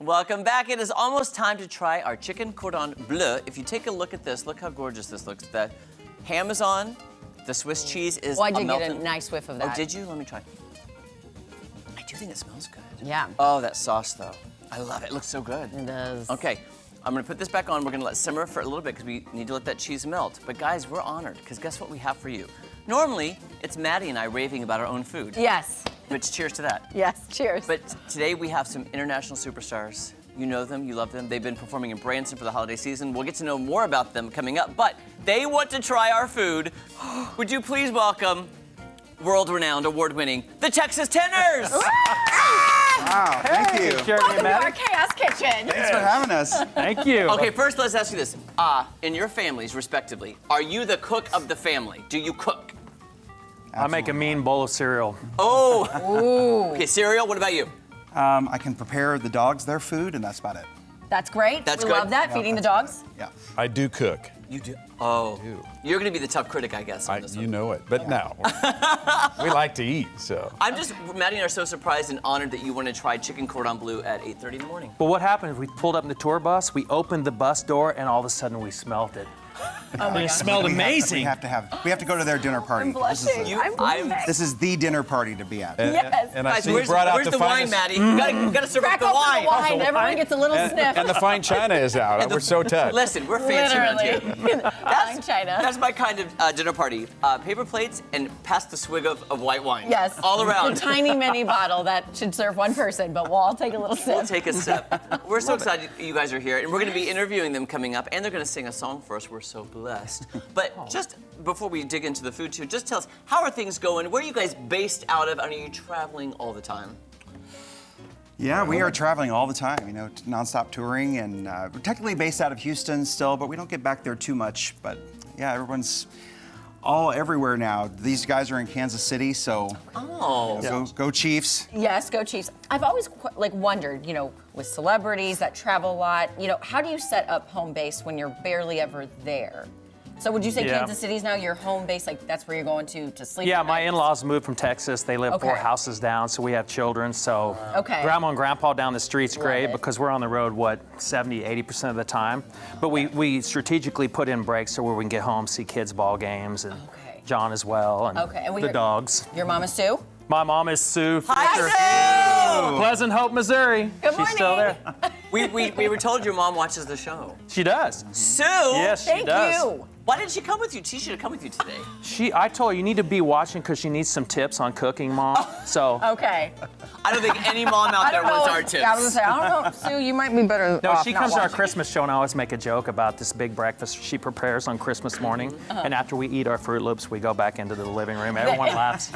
Welcome back. It is almost time to try our chicken cordon bleu. If you take a look at this, look how gorgeous this looks. The ham is on, the Swiss cheese is I did melted. get a nice whiff of that. Oh, did you? Let me try. I do think it smells good. Yeah. Oh, that sauce, though. I love it. It looks so good. It does. Okay, I'm gonna put this back on. We're gonna let simmer for a little bit because we need to let that cheese melt. But guys, we're honored because guess what we have for you? Normally, it's Maddie and I raving about our own food. Yes. Which cheers to that. Yes, cheers. But today we have some international superstars. You know them, you love them. They've been performing in Branson for the holiday season. We'll get to know more about them coming up, but they want to try our food. Would you please welcome world-renowned, award-winning, the Texas Tenors! Wow, thank you. Welcome to our Chaos Kitchen. Thanks for having us. Thank you. Okay, first let's ask you this. In your families, respectively, are you the cook of the family? Do you cook? I make a mean bowl of cereal. Oh! Ooh. Okay, cereal, what about you? I can prepare the dogs their food, and that's about it. That's great. That's we good. love that, feeding the dogs. Yeah. I do cook. You do? Oh. You're gonna be the tough critic, I guess, on this You one. know it, but no. We like to eat, so. I'm just, Maddie and I are so surprised and honored that you want to try chicken cordon bleu at 8:30 in the morning. But what happened is we pulled up in the tour bus, we opened the bus door, and all of a sudden we smelt it. Oh my It God. smelled amazing. We have to go to their dinner party. I'm blushing. This is the dinner party to be at. Yes. And I Guys, see you where's, brought out where's the wine, finest, Maddie? We gotta serve up Crack the open wine. the wine. Everyone gets a little sniff. And the fine china is out. We're so touched. Listen, we're fancy around here. Literally. Fine China. That's my kind of dinner party. Paper plates and pass the swig of white wine. Yes. All around. A tiny mini bottle that should serve one person, but we'll all take a little sip. We'll take a sip. We're so excited you guys are here, and we're going to be interviewing them coming up, and they're going to sing a song for us. We're so blessed. But just before we dig into the food too, just tell us, how are things going? Where are you guys based out of? Are you traveling all the time? Yeah, we are traveling all the time, you know, nonstop touring, and we're technically based out of Houston still, but we don't get back there too much. But yeah, everyone's all everywhere now. These guys are in Kansas City, so go Chiefs. Yes, go Chiefs. I've always wondered, you know, with celebrities that travel a lot, you know, how do you set up home base when you're barely ever there? So would you say Kansas City's now your home base? Like that's where you're going to sleep? Yeah, at my night? in-laws moved from Texas. They live 4 houses down, so we have children. So grandma and grandpa down the street's great because we're on the road, 70, 80% of the time. But we strategically put in breaks so where we can get home, see kids' ball games, and John as well, and the dogs. Your mom is Sue? My mom is Sue. Hi, Sue! Pleasant Hope, Missouri. Good She's still there. We were told your mom watches the show. She does. Sue! Yes, she does. Thank you. Why didn't she come with you? She should have come with you today. I told her you need to be watching because she needs some tips on cooking, Mom. So. Okay. I don't think any mom out there wants our tips. Yeah, I was gonna say, I don't know, Sue, you might be better No, off she not comes to our watching. Christmas show, and I always make a joke about this big breakfast she prepares on Christmas morning. And after we eat our Fruit Loops, we go back into the living room. Everyone laughs.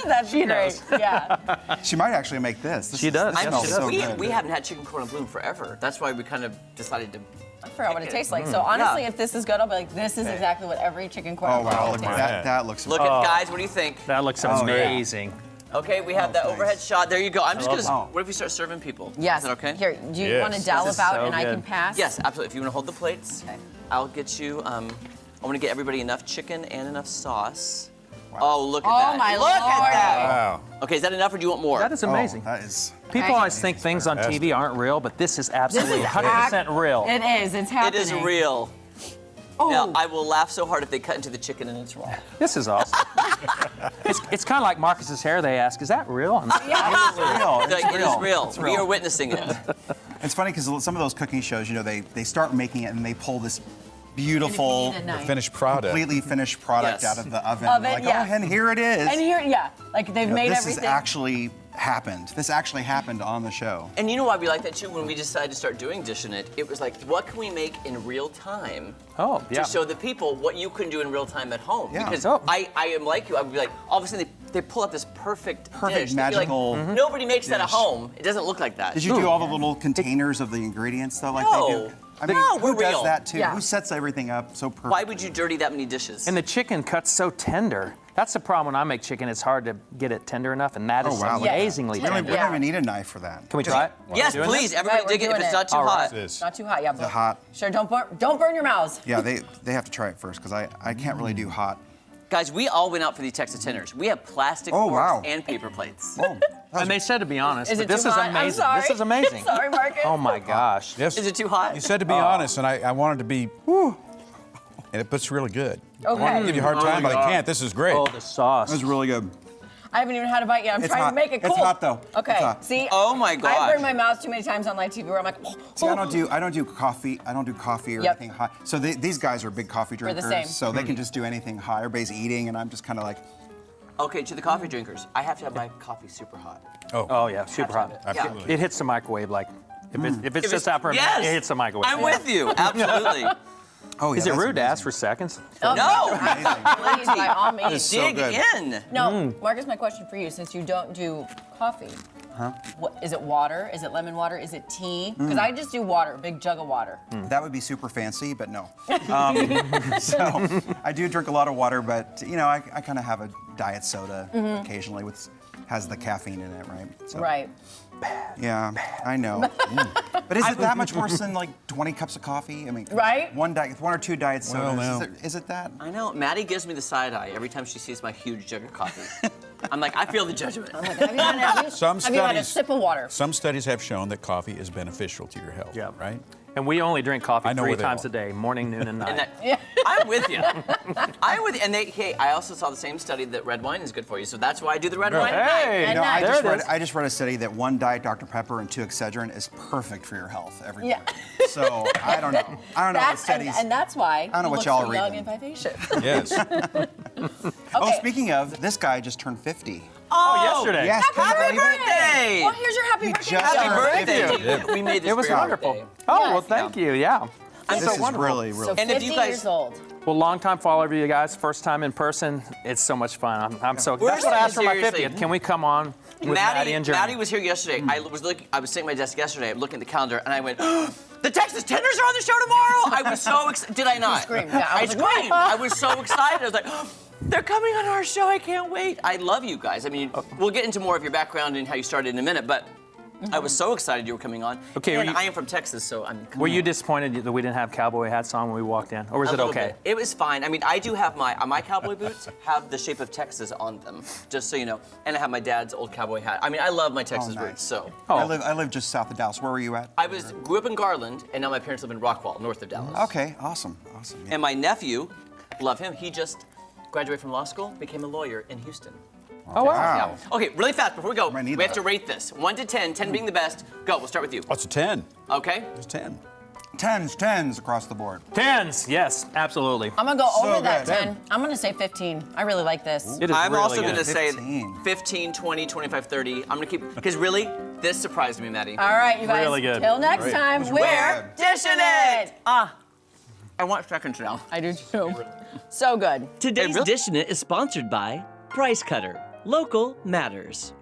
That's She great. knows. Yeah. She might actually make this. She does. This Yeah, smells she so does. good. We haven't had chicken cordon bleu in forever. That's why we kind of decided to. I forgot what it tastes like. So honestly, if this is good, I'll be like, this is exactly what every chicken cordon Oh wow, bleu look tastes at like. that. That looks Look at guys, what do you think? That looks Oh, yeah. amazing. Okay, we have that nice. overhead shot. There you go. I'm just love gonna. it. What if we start serving people? Yes. Is that okay? Here, do you Yes. want to dollop This is out so and I good. can pass? Yes, absolutely. If you want to hold the plates, Okay. I'll get you. I want to get everybody enough chicken and enough sauce. Oh, look at Oh, that. my Look at Lord. that. Wow. Okay, is that enough or do you want more? That is amazing. Oh, that is. People always think things on TV aren't real, but this is absolutely is 100% real. It is. It's It happening. is real. Oh. Now, I will laugh so hard if they cut into the chicken and it's raw. This is awesome. it's kind of like Marcus's hair. They ask, is that real? Real. It's Like, it is real. It's We are witnessing it. It's funny because some of those cooking shows, you know, they start making it and they pull this beautiful, Finished product. completely finished product Yes. out of the oven. Oven, Like, yeah. oh, and here it is. And here, like they've You know, made this everything. has actually happened. This actually happened on the show. And you know why we like that too? When we decided to start doing Dishin' it was like, what can we make in real time Oh, yeah. to show the people what you can do in real time at home? Yeah. Because Oh. I am like you. I would be like, all of a sudden they pull out this perfect dish. They'd be magical Like, Nobody makes that at dish. home. It doesn't look like that. Did you do all the little containers of the ingredients though, like No. they do? I mean, No, who we're does real. that too? Yeah. Who sets everything up so perfect? Why would you dirty that many dishes? And the chicken cuts so tender. That's the problem when I make chicken. It's hard to get it tender enough, and that is wow. amazingly We don't tender. even need a knife for that. Can we try it? yes, Doing please. this? Everybody Right, we're dig it if doing it's it. not too All right. hot. This. Not too hot, yeah. The hot. Sure, don't burn your mouths. Yeah, they have to try it first because I can't really do hot. Guys, we all went out for these Texas tenders. We have plastic Oh, forks wow. and paper plates. Whoa. And they said to be honest, Is but it this too is hot? I'm amazing. sorry. This is amazing. Sorry, Marcus. Oh my gosh. Yes. Is it too hot? You said to be honest, and I wanted to be, whew, and it puts really good. I wanted to give you a hard time, but I can't. This is great. Oh, the sauce. It was really good. I haven't even had a bite yet. I'm It's trying hot. to make it cool. It's hot, though. Okay. It's hot. See? Oh, my gosh. I've burned my mouth too many times on live TV where I'm like, See, I don't do coffee. I don't do coffee or Yep. anything hot. So these guys are big coffee We're the drinkers. same. So they can just do anything hot. Everybody's eating, and I'm just kind of like, Okay, to the coffee drinkers, I have to have my coffee super hot. Oh yeah, super hot. Absolutely. It hits the microwave like, if it's just out for a Yes! minute, it hits the microwave. I'm with you, absolutely. oh yeah. Is it that's rude to amazing. ask for seconds? Oh, No! please, by all means. so Dig good. in. No, Marcus, my question for you, since you don't do coffee, what, is it water? Is it lemon water? Is it tea? Because I just do water, big jug of water. That would be super fancy, but no. So I do drink a lot of water, but you know, I kind of have a diet soda occasionally, with has the caffeine in it, right? So, Right. Yeah, I know. But is it that much worse than like 20 cups of coffee? I mean, Right? one or two diet sodas. now. Is it that? I know, Maddie gives me the side eye every time she sees my huge jug of coffee. I'm like, I feel the judgment. Have you had a sip of water? Some studies have shown that coffee is beneficial to your health. Yeah. Right? And we only drink coffee I know 3 where they times are. a day, morning, noon, and night. And that, I'm with you. I'm with you. And hey, I also saw the same study that red wine is good for you, so that's why I do the red wine at night. Hey, At No, night. I just read a study that 1 Diet Dr. Pepper and 2 Excedrin is perfect for your health every Yeah. morning. So I don't know. I don't know what That's, studies. and that's why I don't know you what look y'all so are young reading. and vivacious. Yes. Oh, Okay. speaking of, this guy just turned 50. Oh, yesterday. Yes, can you Happy believe it? birthday! Well, here's your happy You birthday. just Happy turned birthday! 50. We made this It was for your wonderful. birthday. Oh, Yes. well, thank you. Yeah. This so is wonderful. really, really So And 50 if you guys- years old. Well, long-time follower of you guys, first time in person. It's so much fun. I'm so. We're That's what I asked for my seriously- 50th. Can we come on with Maddie and Jeremy? Maddie was here yesterday. I was sitting at my desk yesterday, looking at the calendar, and I went, the Texas Tenders are on the show tomorrow! I was so excited. Did I not? screamed. Yeah, I I was like, screamed. I was so excited. I was like, they're coming on our show. I can't wait. I love you guys. I mean, we'll get into more of your background and how you started in a minute, but I was so excited you were coming on. Okay, and were you- I am from Texas, so I'm. Were you disappointed that we didn't have cowboy hats on when we walked in, or was A it little okay? bit. It was fine. I mean, I do have my cowboy boots have the shape of Texas on them, just so you know. And I have my dad's old cowboy hat. I mean, I love my Texas nice. roots. So Oh. I live just south of Dallas. Where were you at? I grew up in Garland, and now my parents live in Rockwall, north of Dallas. Okay, awesome. Yeah. And my nephew, love him. He just graduated from law school, became a lawyer in Houston. Oh, wow. Wow. Yeah. Okay, really fast before we go. Might We need have that. to rate this 1 to 10. 10 being the best. Go. We'll start with you. What's a 10? Okay. It's 10. Tens across the board. Tens, yes, absolutely. I'm going to go So over that good. 10. I'm going to say 15. I really like this. It is I'm really also good. going to say 15. 15, 20, 25, 30. I'm going to keep, because really, this surprised me, Maddie. All right, you guys. Really good. Till next Great. time, was we're really good. dishing it. I want seconds now. I do too. So good. Today's really? Dishin' It is sponsored by Price Cutter. Local matters.